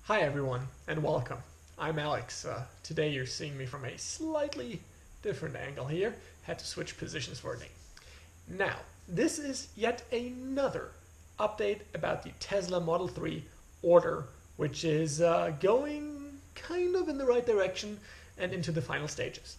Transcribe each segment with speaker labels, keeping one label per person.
Speaker 1: Hi everyone, and welcome. I'm Alex. Today you're seeing me from a slightly different angle here. Had to switch positions for a thing. Now, this is yet another update about the Tesla Model 3 order, which is going kind of in the right direction and into the final stages.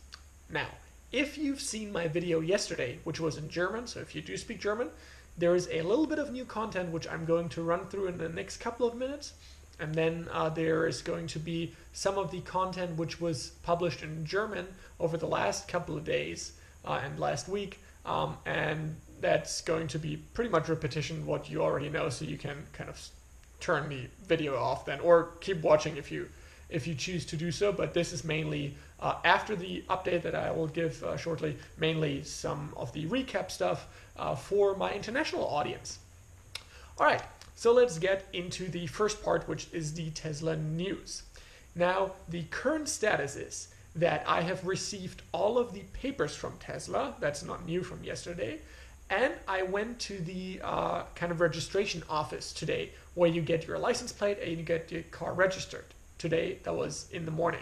Speaker 1: Now, if you've seen my video yesterday, which was in German, so if you do speak German, there is a little bit of new content which I'm going to run through in the next couple of minutes. And then there is going to be some of the content which was published in German over the last couple of days and last week. And that's going to be pretty much repetition what you already know, so you can kind of turn the video off then, or keep watching if you choose to do so. But this is mainly after the update that I will give shortly, mainly some of the recap stuff for my international audience. All right. So let's get into the first part, which is the Tesla news. Now, the current status is that I have received all of the papers from Tesla. That's not new from yesterday. And I went to the kind of registration office today, where you get your license plate and you get your car registered. Today, that was in the morning.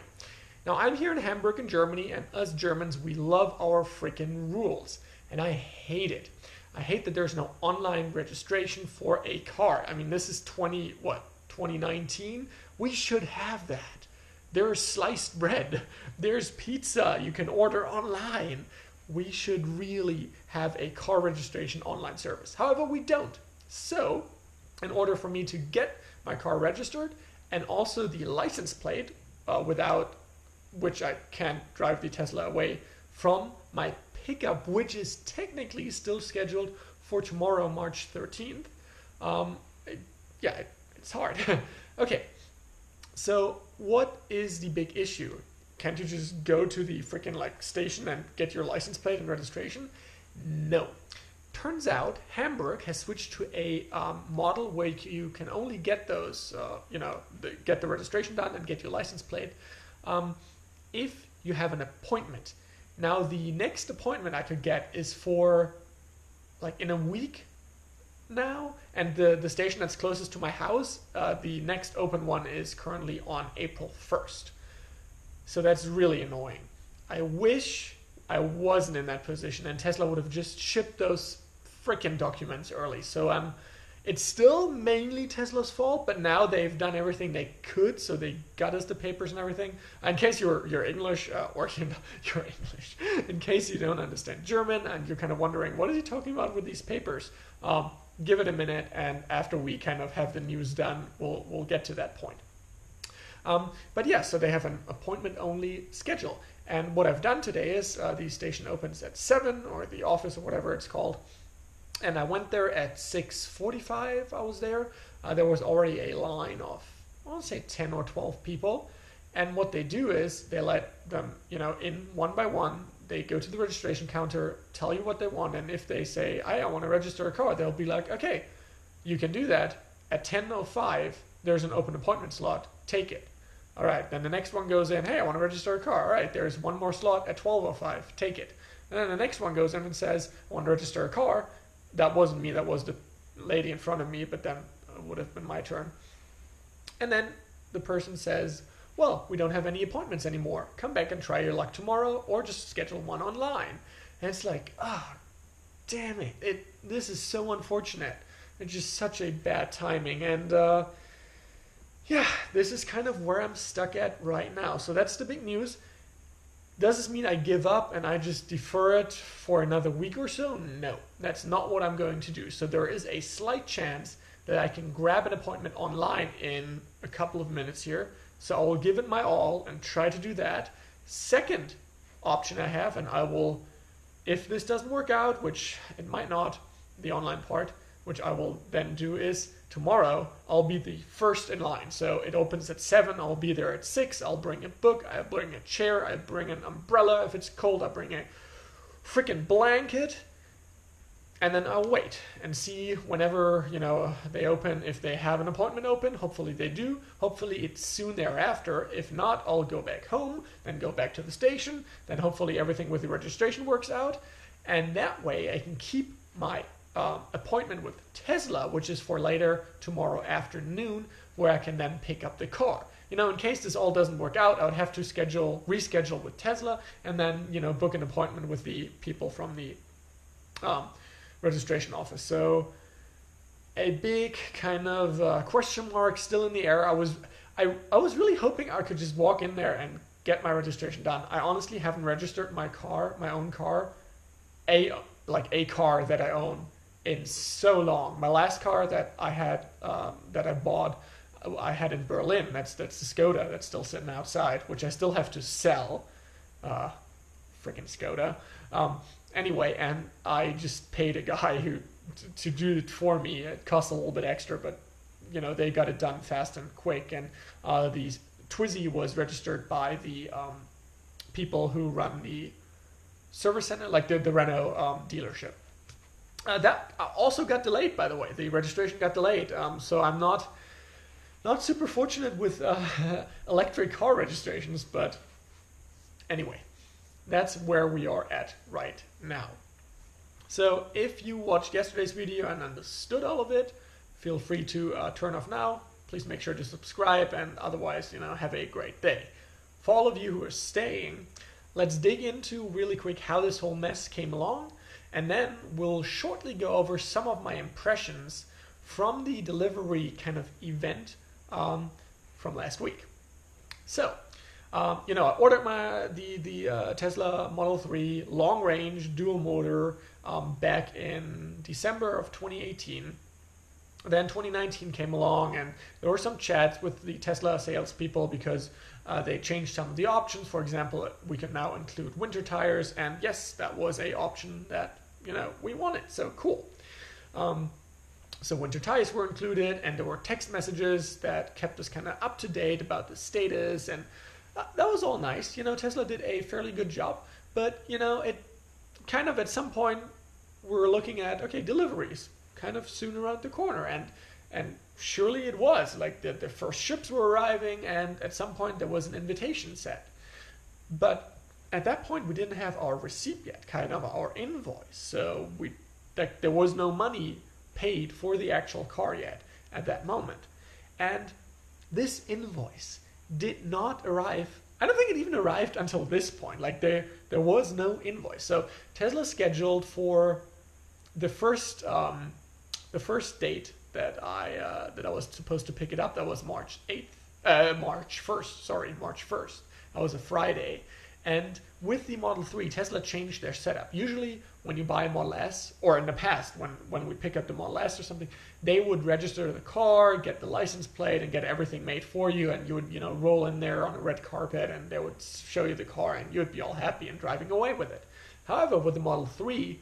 Speaker 1: Now, I'm here in Hamburg in Germany, and us Germans, we love our freaking rules. And I hate it. I hate that there's no online registration for a car. I mean, this is 2019? We should have that. There's sliced bread. There's pizza you can order online. We should really have a car registration online service. However, we don't. So, in order for me to get my car registered and also the license plate, without which I can't drive the Tesla away from my pickup, which is technically still scheduled for tomorrow, March 13th. It's hard. Okay, so what is the big issue? Can't you just go to the freaking station and get your license plate and registration? No. Turns out Hamburg has switched to a model where you can only get those, get the registration done and get your license plate if you have an appointment. Now, the next appointment I could get is for in a week now, and the station that's closest to my house, the next open one is currently on April 1st. So that's really annoying. I wish I wasn't in that position and Tesla would have just shipped those freaking documents early. So it's still mainly Tesla's fault, but now they've done everything they could, so they got us the papers and everything. In case you're English, you're English, in case you don't understand German and you're kind of wondering, what is he talking about with these papers? Give it a minute, and after we kind of have the news done, we'll get to that point. But yeah, so they have an appointment-only schedule. And what I've done today is the station opens at 7, or the office, or whatever it's called. And I went there at 6:45, I was there. There was already a line of, I want to say 10 or 12 people. And what they do is they let them, in one by one. They go to the registration counter, tell you what they want. And if they say, I want to register a car, they'll be like, okay, you can do that. At 10:05, there's an open appointment slot. Take it. All right, then the next one goes in, hey, I want to register a car. All right, there's one more slot at 12:05. Take it. And then the next one goes in and says, I want to register a car. That wasn't me, that was the lady in front of me, but then it would have been my turn. And then the person says, well, we don't have any appointments anymore. Come back and try your luck tomorrow, or just schedule one online. And it's like, damn it. This is so unfortunate. It's just such a bad timing. And this is kind of where I'm stuck at right now. So that's the big news. Does this mean I give up and I just defer it for another week or so? No, that's not what I'm going to do. So there is a slight chance that I can grab an appointment online in a couple of minutes here. So I will give it my all and try to do that. Second option I have, and I will, if this doesn't work out, which it might not, the online part, which I will then do is tomorrow I'll be the first in line. So it opens at 7, I'll be there at 6, I'll bring a book, I bring a chair, I bring an umbrella if it's cold, I bring a freaking blanket, and then I'll wait and see whenever, they open, if they have an appointment open. Hopefully they do. Hopefully it's soon thereafter. If not, I'll go back home, then go back to the station, then hopefully everything with the registration works out, and that way I can keep my appointment with Tesla, which is for later tomorrow afternoon, where I can then pick up the car. You know, in case this all doesn't work out, I would have to reschedule with Tesla, and then, you know, book an appointment with the people from the registration office. So a big kind of question mark still in the air. I was really hoping I could just walk in there and get my registration done. I honestly haven't registered my own car, a car that I own, in so long. My last car that I had, that I bought, I had in Berlin. That's the Skoda that's still sitting outside, which I still have to sell. Freaking Skoda. Anyway, and I just paid a guy to do it for me. It cost a little bit extra, but you know, they got it done fast and quick. And the Twizy was registered by the people who run the service center, like the Renault dealership. That also got delayed, by the way. The registration got delayed, so I'm not super fortunate with electric car registrations, but anyway, that's where we are at right now. So if you watched yesterday's video and understood all of it, feel free to turn off now. Please make sure to subscribe, and otherwise, you know, have a great day. For all of you who are staying, let's dig into really quick how this whole mess came along, and then we'll shortly go over some of my impressions from the delivery kind of event from last week. So, you know, I ordered the Tesla Model 3 long range dual motor back in December of 2018. Then 2019 came along, and there were some chats with the Tesla salespeople because they changed some of the options. For example, we can now include winter tires, and yes, that was a option that, you know, we wanted. So cool. So winter tires were included, and there were text messages that kept us kind of up to date about the status, and that was all nice. You know, Tesla did a fairly good job, but you know, it kind of at some point we were looking at, okay, deliveries kind of soon around the corner, and surely it was. Like the first ships were arriving, and at some point there was an invitation set, but at that point we didn't have our receipt yet, kind of our invoice. So there was no money paid for the actual car yet at that moment, and this invoice did not arrive. I don't think it even arrived until this point. Like there was no invoice. So Tesla scheduled for the first date that I was supposed to pick it up. That was March 1st. Sorry, March 1st. That was a Friday. And with the Model 3, Tesla changed their setup. Usually when you buy a Model S, or in the past when we pick up the Model S or something, they would register the car, get the license plate, and get everything made for you, and you would, you know, roll in there on a red carpet, and they would show you the car, and you'd be all happy and driving away with it. However, with the Model 3,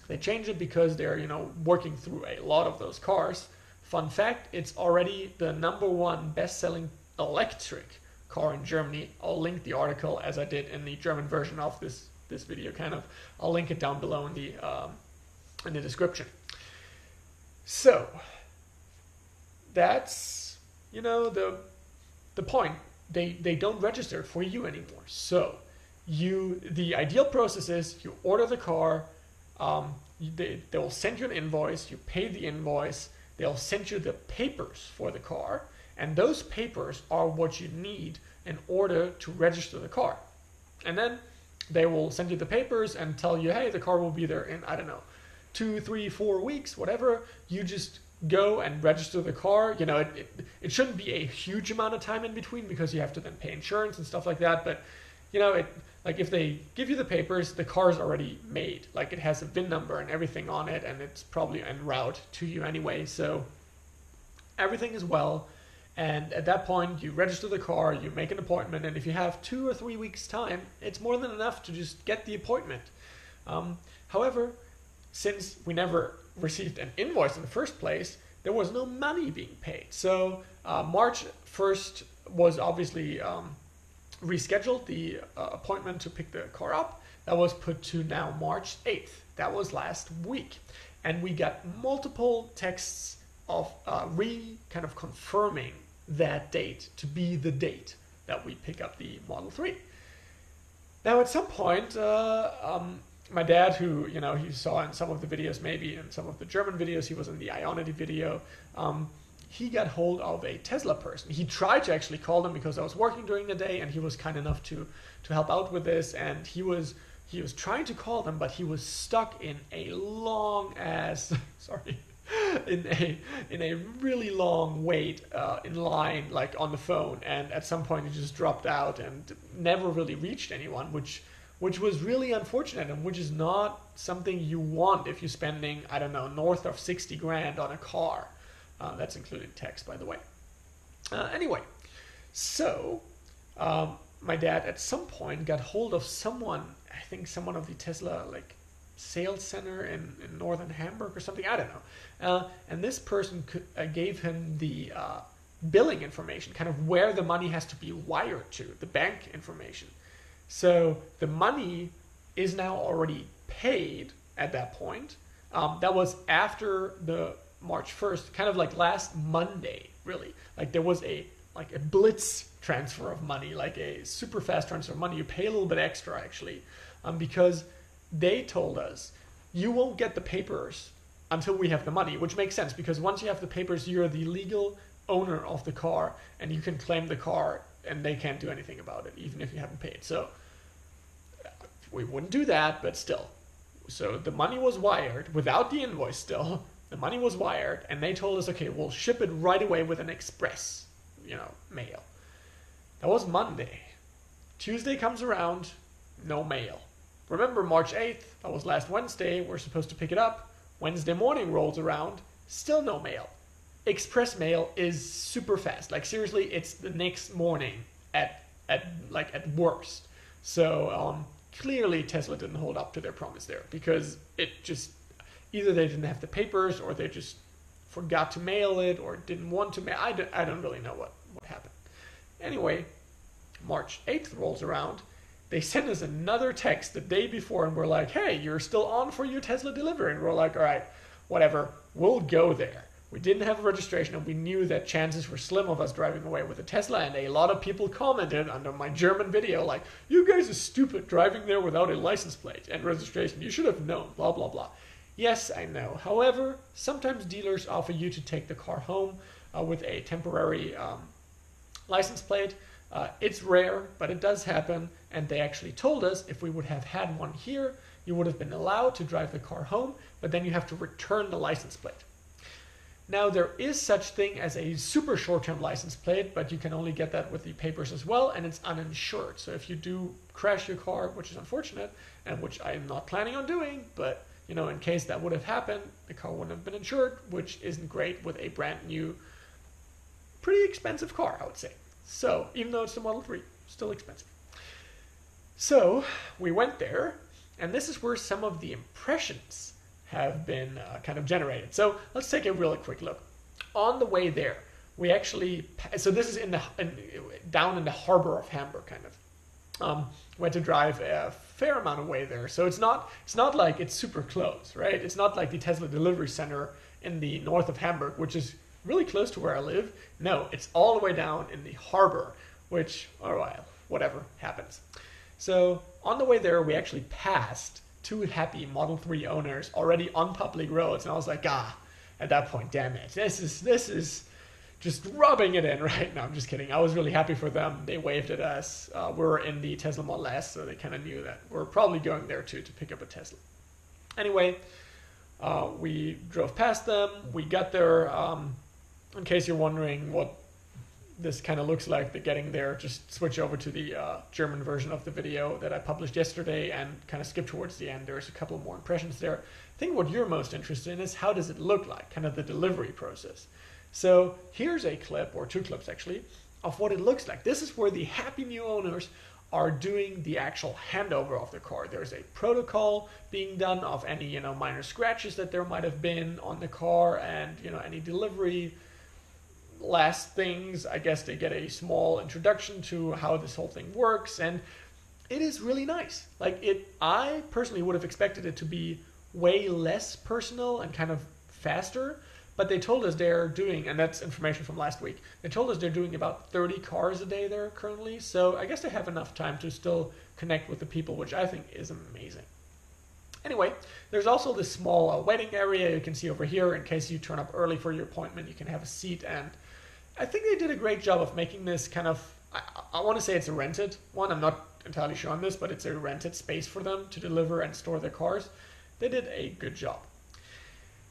Speaker 1: they changed it because they're, you know, working through a lot of those cars. Fun fact, it's already the #1 best-selling electric car in Germany. I'll link the article as I did in the German version of this video, kind of. I'll link it down below in the description. So that's, you know, the point. They don't register for you anymore. So the ideal process is you order the car, they will send you an invoice, you pay the invoice, they'll send you the papers for the car, and those papers are what you need in order to register the car. And then they will send you the papers and tell you, hey, the car will be there in, I don't know, 2, 3, 4 weeks, whatever. You just go and register the car. You know, it shouldn't be a huge amount of time in between because you have to then pay insurance and stuff like that. But, you know, like if they give you the papers, the car is already made. Like it has a VIN number and everything on it, and it's probably en route to you anyway. So everything is well. And at that point, you register the car, you make an appointment, and if you have 2 or 3 weeks' time, it's more than enough to just get the appointment. However, since we never received an invoice in the first place, there was no money being paid. So March 1st was obviously rescheduled, the appointment to pick the car up. That was put to now March 8th. That was last week. And we got multiple texts of kind of confirming that date to be the date that we pick up the Model 3. Now at some point, my dad, who, you know, he saw in some of the videos, maybe in some of the German videos, he was in the Ionity video. He got hold of a Tesla person. He tried to actually call them because I was working during the day, and he was kind enough to help out with this. And he was trying to call them, but he was stuck in a long ass sorry, in a really long wait in line, like on the phone. And at some point, he just dropped out and never really reached anyone, which was really unfortunate, and which is not something you want if you're spending, I don't know, north of 60 grand on a car. That's including tax, by the way. Anyway, so my dad at some point got hold of someone, I think someone of the Tesla like sales center in northern Hamburg or something, I don't know. And this person gave him the billing information, kind of where the money has to be wired to, the bank information. So the money is now already paid at that point. That was after the March 1st, kind of like last Monday, really. Like there was a blitz transfer of money, like a super fast transfer of money. You pay a little bit extra actually, because they told us you won't get the papers until we have the money, which makes sense because once you have the papers, you're the legal owner of the car and you can claim the car and they can't do anything about it, even if you haven't paid. So we wouldn't do that, but still. So the money was wired without the invoice still. The money was wired and they told us, okay, we'll ship it right away with an express, mail. That was Monday. Tuesday comes around, no mail. Remember March 8th, that was last Wednesday, we're supposed to pick it up. Wednesday morning rolls around, still no mail. Express mail is super fast. Like seriously, it's the next morning at worst. So clearly Tesla didn't hold up to their promise there because it just, either they didn't have the papers or they just forgot to mail it or didn't want to mail. I don't really know what happened. Anyway, March 8th rolls around. They sent us another text the day before and we're like, hey, you're still on for your Tesla delivery. And we're like, all right, whatever, we'll go there. We didn't have a registration and we knew that chances were slim of us driving away with a Tesla. And a lot of people commented under my German video like, you guys are stupid driving there without a license plate and registration. You should have known, blah, blah, blah. Yes, I know. However, sometimes dealers offer you to take the car home with a temporary license plate. It's rare, but it does happen. And they actually told us if we would have had one here, you would have been allowed to drive the car home, but then you have to return the license plate. Now, there is such thing as a super short-term license plate, but you can only get that with the papers as well, and it's uninsured. So if you do crash your car, which is unfortunate, and which I'm not planning on doing, but in case that would have happened, the car wouldn't have been insured, which isn't great with a brand new, pretty expensive car, I would say. So, even though it's the Model 3, still expensive. So, we went there, and this is where some of the impressions have been kind of generated. So, let's take a really quick look. On the way there, we actually, so this is down in the harbor of Hamburg, kind of. We had to drive a fair amount of way there. So it's not like it's super close, right? It's not like the Tesla delivery center in the north of Hamburg, which is really close to where I live. No, it's all the way down in the harbor, which, all right, whatever happens. So on the way there, we actually passed two happy Model 3 owners already on public roads. And I was like, at that point, damn it. This is just rubbing it in right now. I'm just kidding. I was really happy for them. They waved at us. We're in the Tesla Model S, so they kind of knew that we're probably going there too to pick up a Tesla. Anyway, we drove past them. We got there. In case you're wondering what this kind of looks like, the getting there, just switch over to the German version of the video that I published yesterday and kind of skip towards the end. There's a couple more impressions there. I think what you're most interested in is how does it look like, kind of the delivery process. So here's a clip, or two clips actually, of what it looks like. This is where the happy new owners are doing the actual handover of the car. There's a protocol being done of any minor scratches that there might have been on the car, and any delivery last things. I guess they get a small introduction to how this whole thing works, and it is really nice. I personally would have expected it to be way less personal and kind of faster. But they told us they're doing, and that's information from last week, they told us they're doing about 30 cars a day there currently. So I guess they have enough time to still connect with the people, which I think is amazing. Anyway, there's also this small waiting area you can see over here in case you turn up early for your appointment. You can have a seat, and I think they did a great job of making this kind of, I want to say it's a rented one. I'm not entirely sure on this, but it's a rented space for them to deliver and store their cars. They did a good job.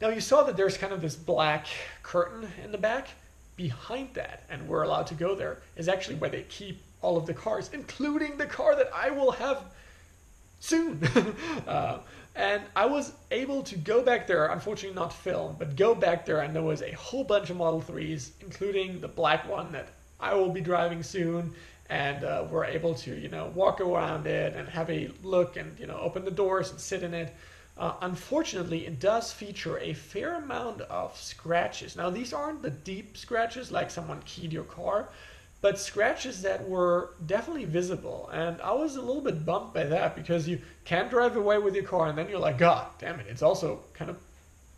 Speaker 1: Now you saw that there's kind of this black curtain in the back. Behind that, and we're allowed to go there, is actually where they keep all of the cars, including the car that I will have soon. And I was able to go back there, unfortunately not film, but go back there, and there was a whole bunch of Model 3s, including the black one that I will be driving soon, and we're able to, you know, walk around it and have a look and, you know, open the doors and sit in it. Unfortunately, it does feature a fair amount of scratches. Now, these aren't the deep scratches like someone keyed your car, but scratches that were definitely visible. And I was a little bit bummed by that, because you can't drive away with your car and then you're like, God damn it, it's also kind of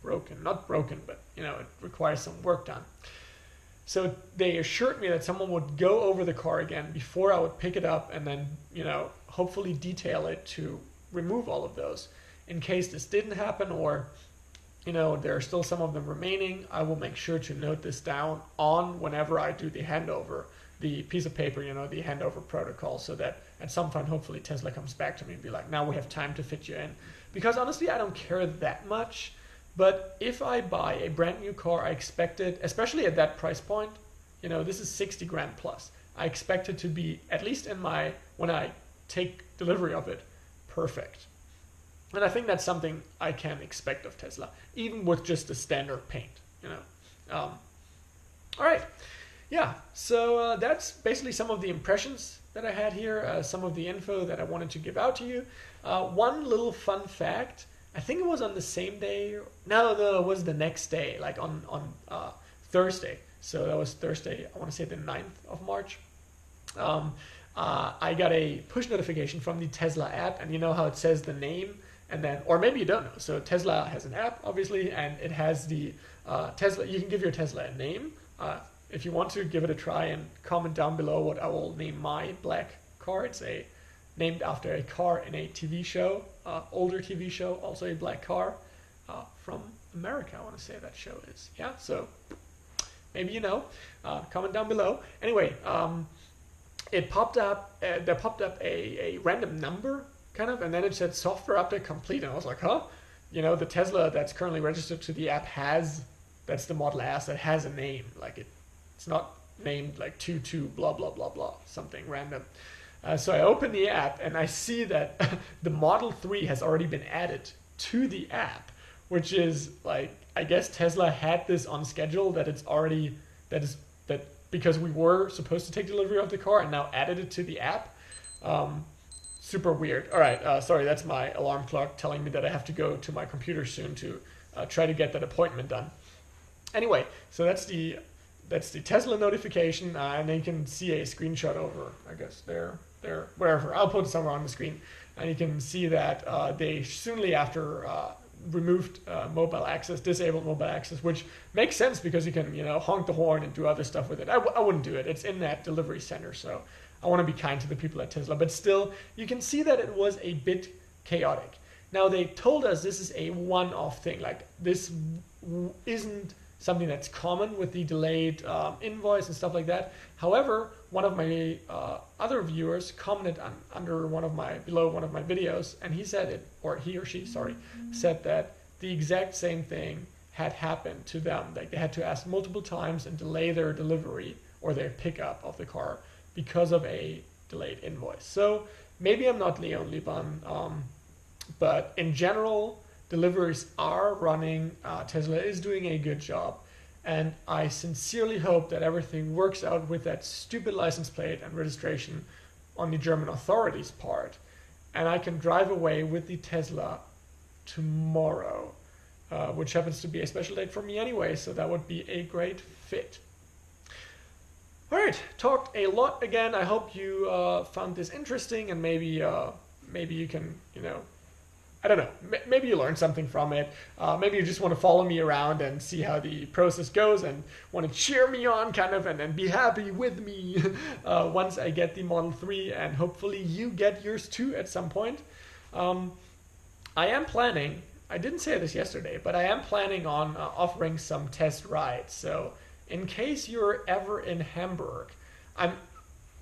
Speaker 1: broken. Not broken, but, you know, it requires some work done. So they assured me that someone would go over the car again before I would pick it up and then, you know, hopefully detail it to remove all of those. In case this didn't happen, or, you know, there are still some of them remaining, I will make sure to note this down on whenever I do the handover, the piece of paper, you know, the handover protocol, so that at some point, hopefully Tesla comes back to me and be like, now we have time to fit you in. Because honestly, I don't care that much, but if I buy a brand new car, I expect it, especially at that price point, you know, this is 60 grand plus. I expect it to be, at least in my, when I take delivery of it, perfect. And I think that's something I can expect of Tesla, even with just the standard paint, you know. All right, yeah, so that's basically some of the impressions that I had here, some of the info that I wanted to give out to you. One little fun fact, I think it was on the same day, no, it was the next day, like on Thursday. So that was Thursday, I want to say the 9th of March. I got a push notification from the Tesla app, and you know how it says the name, and then, or maybe you don't know. So Tesla has an app, obviously, and it has the Tesla. You can give your Tesla a name. If you want to, give it a try and comment down below what I will name my black car. It's named after a car in a TV show, older TV show, also a black car from America, I want to say that show is. Yeah, so maybe you know. Comment down below. Anyway, it popped up, there popped up a random number, kind of, and then it said software update complete, and I was like, huh? You know, the Tesla that's currently registered to the app that's the Model S, that has a name, like it's not named like 22 blah blah blah blah, something random. So I open the app and I see that the Model 3 has already been added to the app, which is like, I guess Tesla had this on schedule, that it's already, that because we were supposed to take delivery of the car and now added it to the app. Super weird. All right, sorry, that's my alarm clock telling me that I have to go to my computer soon to try to get that appointment done. Anyway, so that's the Tesla notification, and then you can see a screenshot over, I guess, there, wherever. I'll put it somewhere on the screen, and you can see that they soonly after removed mobile access, disabled mobile access, which makes sense because you can, you know, honk the horn and do other stuff with it. I wouldn't do it. It's in that delivery center, so I want to be kind to the people at Tesla, but still, you can see that it was a bit chaotic. Now, they told us this is a one-off thing, like this isn't something that's common with the delayed invoice and stuff like that. However, one of my other viewers commented below one of my videos, and he said it, or he or she, sorry, said that the exact same thing had happened to them. Like they had to ask multiple times and delay their delivery or their pickup of the car because of a delayed invoice. So maybe I'm not the only one, but in general, deliveries are running. Tesla is doing a good job, and I sincerely hope that everything works out with that stupid license plate and registration on the German authorities' part, and I can drive away with the Tesla tomorrow, which happens to be a special date for me anyway, so that would be a great fit. All right, talked a lot again. I hope you found this interesting, and maybe you can, you know, I don't know, maybe you learned something from it. Maybe you just want to follow me around and see how the process goes and want to cheer me on, kind of, and be happy with me once I get the Model 3, and hopefully you get yours too at some point. I am planning, I didn't say this yesterday, but I am planning on offering some test rides. So in case you're ever in Hamburg,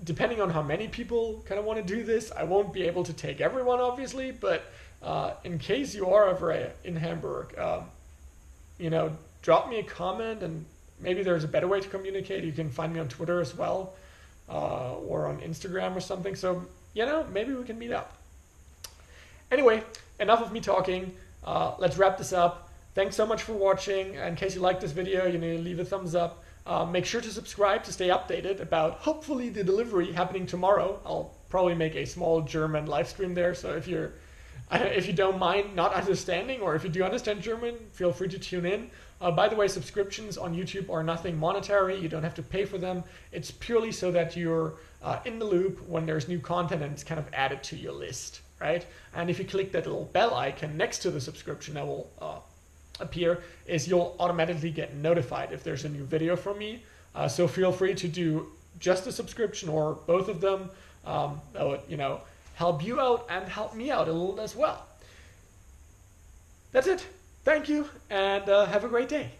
Speaker 1: depending on how many people kind of want to do this, I won't be able to take everyone, obviously, but in case you are ever in Hamburg, drop me a comment, and maybe there's a better way to communicate. You can find me on Twitter as well, or on Instagram or something. So, maybe we can meet up. Anyway, enough of me talking. Let's wrap this up. Thanks so much for watching. In case you liked this video, leave a thumbs up. Make sure to subscribe to stay updated about hopefully the delivery happening tomorrow. I'll probably make a small German live stream there. So if you don't mind not understanding, or if you do understand German, feel free to tune in. By the way, subscriptions on YouTube are nothing monetary. You don't have to pay for them. It's purely so that you're in the loop when there's new content and it's kind of added to your list, right? And if you click that little bell icon next to the subscription that will appear, you'll automatically get notified if there's a new video from me. So feel free to do just a subscription or both of them. That would, help you out and help me out a little as well. That's it. Thank you, and have a great day.